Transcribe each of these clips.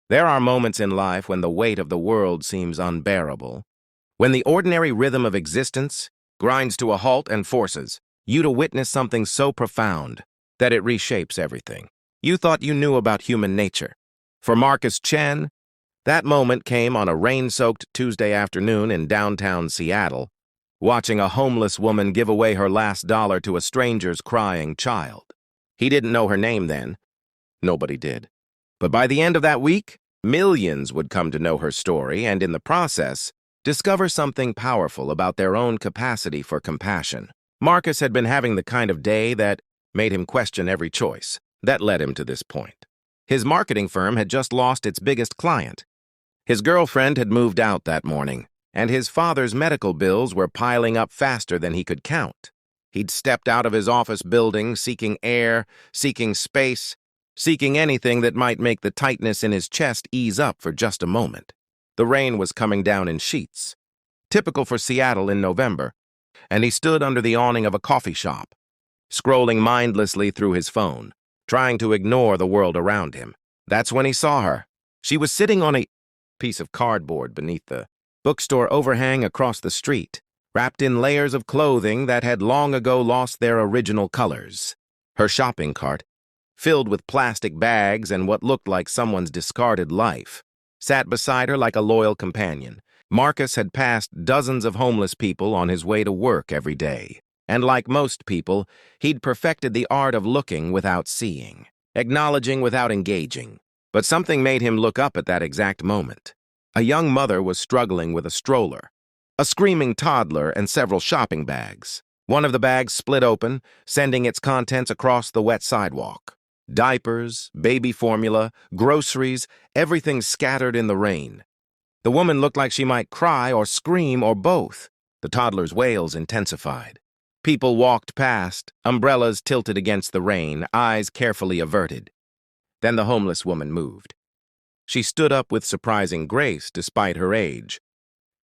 There are moments in life when the weight of the world seems unbearable, when the ordinary rhythm of existence grinds to a halt and forces you to witness something so profound that it reshapes everything. You thought you knew about human nature. For Marcus Chen, that moment came on a rain-soaked Tuesday afternoon in downtown Seattle, watching a homeless woman give away her last dollar to a stranger's crying child. He didn't know her name then. Nobody did. But by the end of that week, millions would come to know her story and, in the process, discover something powerful about their own capacity for compassion. Marcus had been having the kind of day that made him question every choice that led him to this point. His marketing firm had just lost its biggest client. His girlfriend had moved out that morning, and his father's medical bills were piling up faster than he could count. He'd stepped out of his office building, seeking air, seeking space, seeking anything that might make the tightness in his chest ease up for just a moment. The rain was coming down in sheets, typical for Seattle in November, and he stood under the awning of a coffee shop, scrolling mindlessly through his phone, trying to ignore the world around him. That's when he saw her. She was sitting on a piece of cardboard beneath the bookstore overhang across the street, wrapped in layers of clothing that had long ago lost their original colors. Her shopping cart, filled with plastic bags and what looked like someone's discarded life, sat beside her like a loyal companion. Marcus had passed dozens of homeless people on his way to work every day, and like most people, he'd perfected the art of looking without seeing, acknowledging without engaging. But something made him look up at that exact moment. A young mother was struggling with a stroller, a screaming toddler, and several shopping bags. One of the bags split open, sending its contents across the wet sidewalk. Diapers, baby formula, groceries, everything scattered in the rain. The woman looked like she might cry or scream or both. The toddler's wails intensified. People walked past, umbrellas tilted against the rain, eyes carefully averted. Then the homeless woman moved. She stood up with surprising grace despite her age,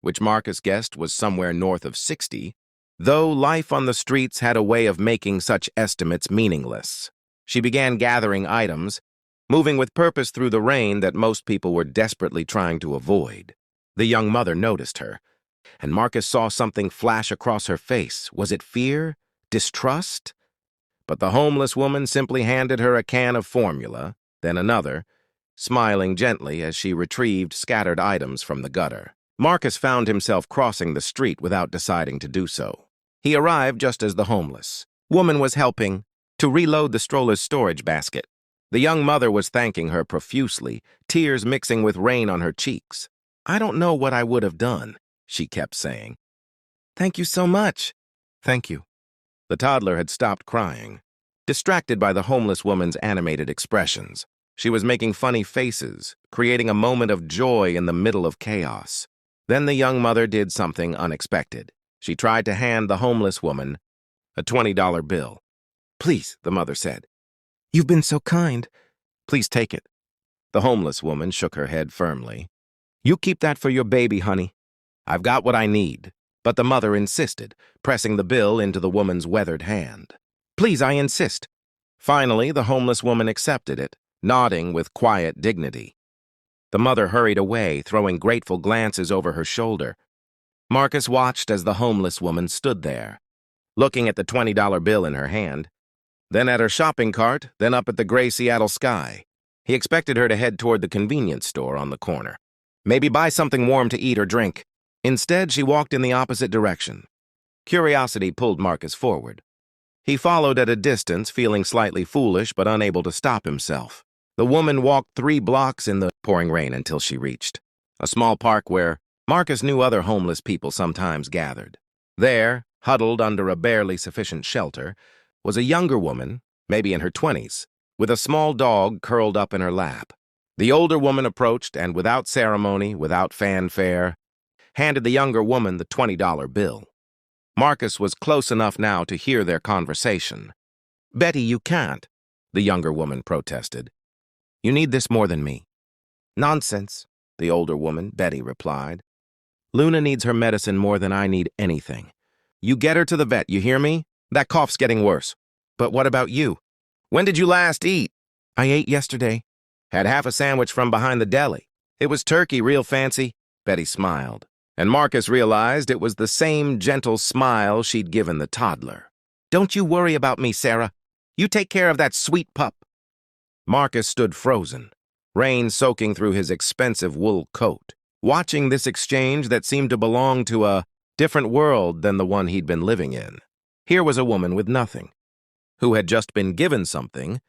which Marcus guessed was somewhere north of 60, though life on the streets had a way of making such estimates meaningless. She began gathering items, moving with purpose through the rain that most people were desperately trying to avoid. The young mother noticed her, and Marcus saw something flash across her face. Was it fear? Distrust? But the homeless woman simply handed her a can of formula, then another, smiling gently as she retrieved scattered items from the gutter. Marcus found himself crossing the street without deciding to do so. He arrived just as the homeless woman was helping to reload the stroller's storage basket. The young mother was thanking her profusely, tears mixing with rain on her cheeks. "I don't know what I would have done," she kept saying. "Thank you so much." "Thank you." The toddler had stopped crying, distracted by the homeless woman's animated expressions. She was making funny faces, creating a moment of joy in the middle of chaos. Then the young mother did something unexpected. She tried to hand the homeless woman a $20 bill. "Please," the mother said. "You've been so kind. Please take it." The homeless woman shook her head firmly. "You keep that for your baby, honey. I've got what I need." But the mother insisted, pressing the bill into the woman's weathered hand. "Please, I insist." Finally, the homeless woman accepted it, nodding with quiet dignity. The mother hurried away, throwing grateful glances over her shoulder. Marcus watched as the homeless woman stood there, looking at the $20 bill in her hand, then at her shopping cart, then up at the gray Seattle sky. He expected her to head toward the convenience store on the corner, maybe buy something warm to eat or drink. Instead, she walked in the opposite direction. Curiosity pulled Marcus forward. He followed at a distance, feeling slightly foolish but unable to stop himself. The woman walked 3 blocks in the pouring rain until she reached a small park where Marcus knew other homeless people sometimes gathered. There, huddled under a barely sufficient shelter, was a younger woman, maybe in her 20s, with a small dog curled up in her lap. The older woman approached and, without ceremony, without fanfare, handed the younger woman the $20 bill. Marcus was close enough now to hear their conversation. "Betty, you can't," the younger woman protested. "You need this more than me." "Nonsense," the older woman, Betty, replied. "Luna needs her medicine more than I need anything. You get her to the vet, you hear me? That cough's getting worse." "But what about you? When did you last eat?" "I ate yesterday." Had half a sandwich from behind the deli. It was turkey, real fancy. Betty smiled, and Marcus realized it was the same gentle smile she'd given the toddler. Don't you worry about me, Sarah. You take care of that sweet pup. Marcus stood frozen, rain soaking through his expensive wool coat, watching this exchange that seemed to belong to a different world than the one he'd been living in. Here was a woman with nothing, who had just been given something,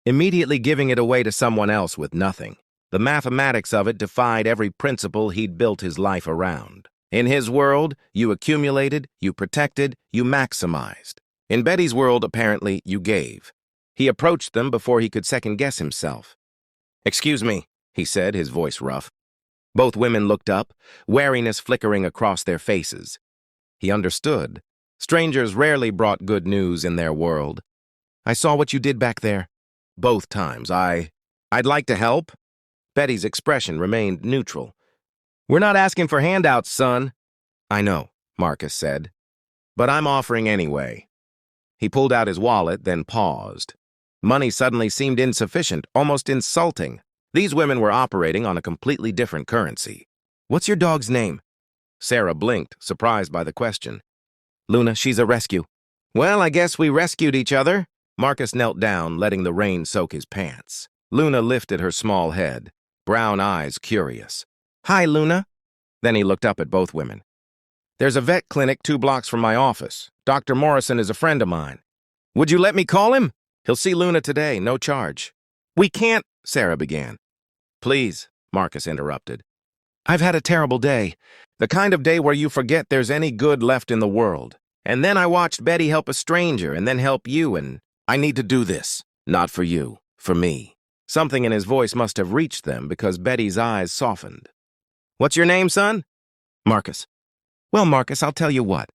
immediately giving it away to someone else with nothing. The mathematics of it defied every principle he'd built his life around. In his world, you accumulated, you protected, you maximized. In Betty's world, apparently, you gave. He approached them before he could second-guess himself. "Excuse me," he said, his voice rough. Both women looked up, wariness flickering across their faces. He understood. Strangers rarely brought good news in their world. "I saw what you did back there. Both times. I'd like to help." Betty's expression remained neutral. "We're not asking for handouts, son." "I know," Marcus said. "But I'm offering anyway." He pulled out his wallet, then paused. Money suddenly seemed insufficient, almost insulting. These women were operating on a completely different currency. "What's your dog's name?" Sarah blinked, surprised by the question. "Luna, she's a rescue." "Well, I guess we rescued each other." Marcus knelt down, letting the rain soak his pants. Luna lifted her small head, brown eyes curious. "Hi, Luna." Then he looked up at both women. "There's a vet clinic 2 blocks from my office. Dr. Morrison is a friend of mine. Would you let me call him? He'll see Luna today, no charge." "We can't," Sarah began. "Please," Marcus interrupted. "I've had a terrible day. The kind of day where you forget there's any good left in the world. And then I watched Betty help a stranger and then help you, and I need to do this. Not for you, for me." Something in his voice must have reached them because Betty's eyes softened. "What's your name, son?" "Marcus." "Well, Marcus, I'll tell you what.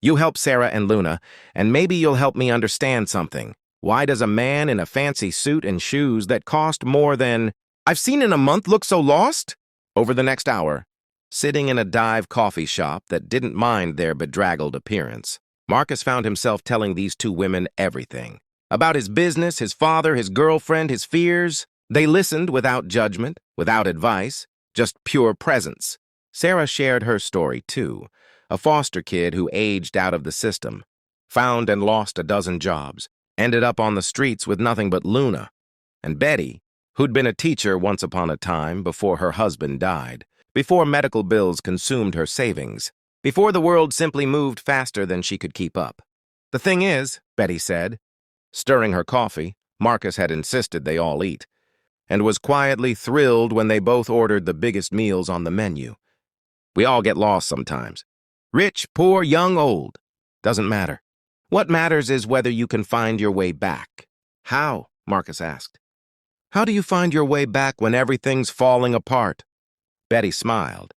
You help Sarah and Luna, and maybe you'll help me understand something. Why does a man in a fancy suit and shoes that cost more than I've seen in a month look so lost?" Over the next hour, sitting in a dive coffee shop that didn't mind their bedraggled appearance, Marcus found himself telling these 2 women everything. About his business, his father, his girlfriend, his fears. They listened without judgment, without advice, just pure presence. Sarah shared her story, too. A foster kid who aged out of the system, found and lost a dozen jobs, ended up on the streets with nothing but Luna. And Betty, who'd been a teacher once upon a time before her husband died, before medical bills consumed her savings, before the world simply moved faster than she could keep up. "The thing is," Betty said, stirring her coffee, Marcus had insisted they all eat, and was quietly thrilled when they both ordered the biggest meals on the menu. "We all get lost sometimes. Rich, poor, young, old. Doesn't matter. What matters is whether you can find your way back." "How?" Marcus asked. "How do you find your way back when everything's falling apart?" Betty smiled.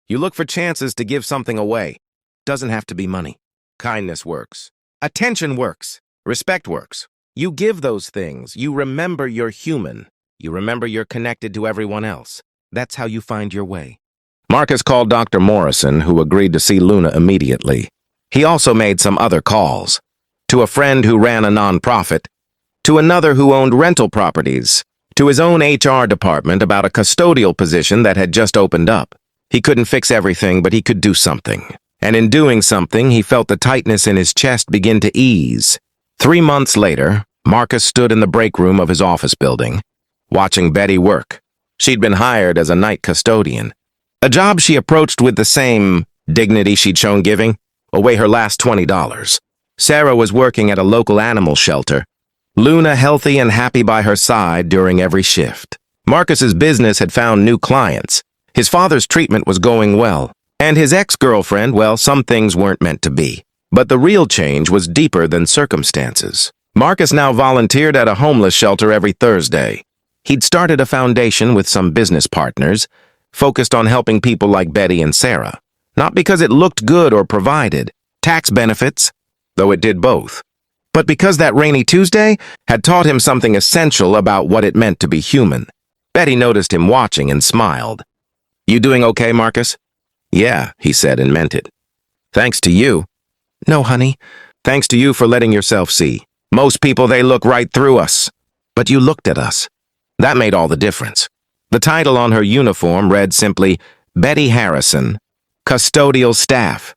"You look for chances to give something away. Doesn't have to be money. Kindness works. Attention works. Respect works. You give those things. You remember you're human. You remember you're connected to everyone else. That's how you find your way." Marcus called Dr. Morrison, who agreed to see Luna immediately. He also made some other calls. To a friend who ran a nonprofit, to another who owned rental properties, to his own HR department about a custodial position that had just opened up. He couldn't fix everything, but he could do something. And in doing something, he felt the tightness in his chest begin to ease. 3 months later, Marcus stood in the break room of his office building, watching Betty work. She'd been hired as a night custodian, a job she approached with the same dignity she'd shown giving away her last $20. Sarah was working at a local animal shelter, Luna healthy and happy by her side during every shift. Marcus's business had found new clients. His father's treatment was going well, and his ex-girlfriend, well, some things weren't meant to be. But the real change was deeper than circumstances. Marcus now volunteered at a homeless shelter every Thursday. He'd started a foundation with some business partners, focused on helping people like Betty and Sarah. Not because it looked good or provided tax benefits, though it did both, but because that rainy Tuesday had taught him something essential about what it meant to be human. Betty noticed him watching and smiled. "You doing okay, Marcus?" "Yeah," he said and meant it. "Thanks to you." "No, honey. Thanks to you for letting yourself see. Most people, they look right through us. But you looked at us. That made all the difference. The title on her uniform read simply, Betty Harrison, Custodial Staff.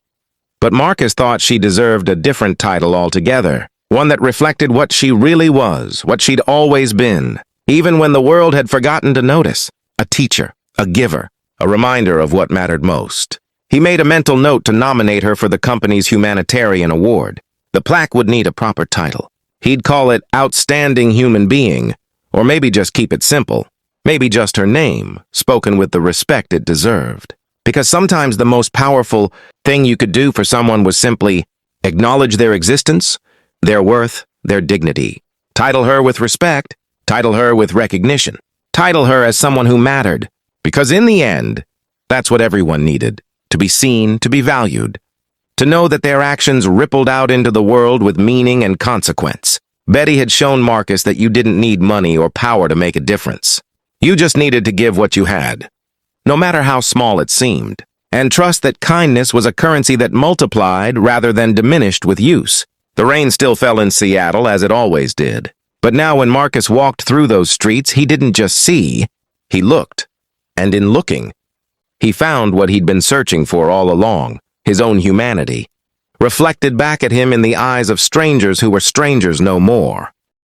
But Marcus thought she deserved a different title altogether, one that reflected what she really was, what she'd always been, even when the world had forgotten to notice. A teacher, a giver, a reminder of what mattered most. He made a mental note to nominate her for the company's humanitarian award. The plaque would need a proper title. He'd call it Outstanding Human Being, or maybe just keep it simple. Maybe just her name, spoken with the respect it deserved. Because sometimes the most powerful thing you could do for someone was simply acknowledge their existence, their worth, their dignity. Title her with respect, title her with recognition, title her as someone who mattered. Because in the end, that's what everyone needed, to be seen, to be valued, to know that their actions rippled out into the world with meaning and consequence. Betty had shown Marcus that you didn't need money or power to make a difference. You just needed to give what you had, no matter how small it seemed, and trust that kindness was a currency that multiplied rather than diminished with use. The rain still fell in Seattle, as it always did. But now when Marcus walked through those streets, he didn't just see, he looked. And in looking, he found what he'd been searching for all along, his own humanity, reflected back at him in the eyes of strangers who were strangers no more.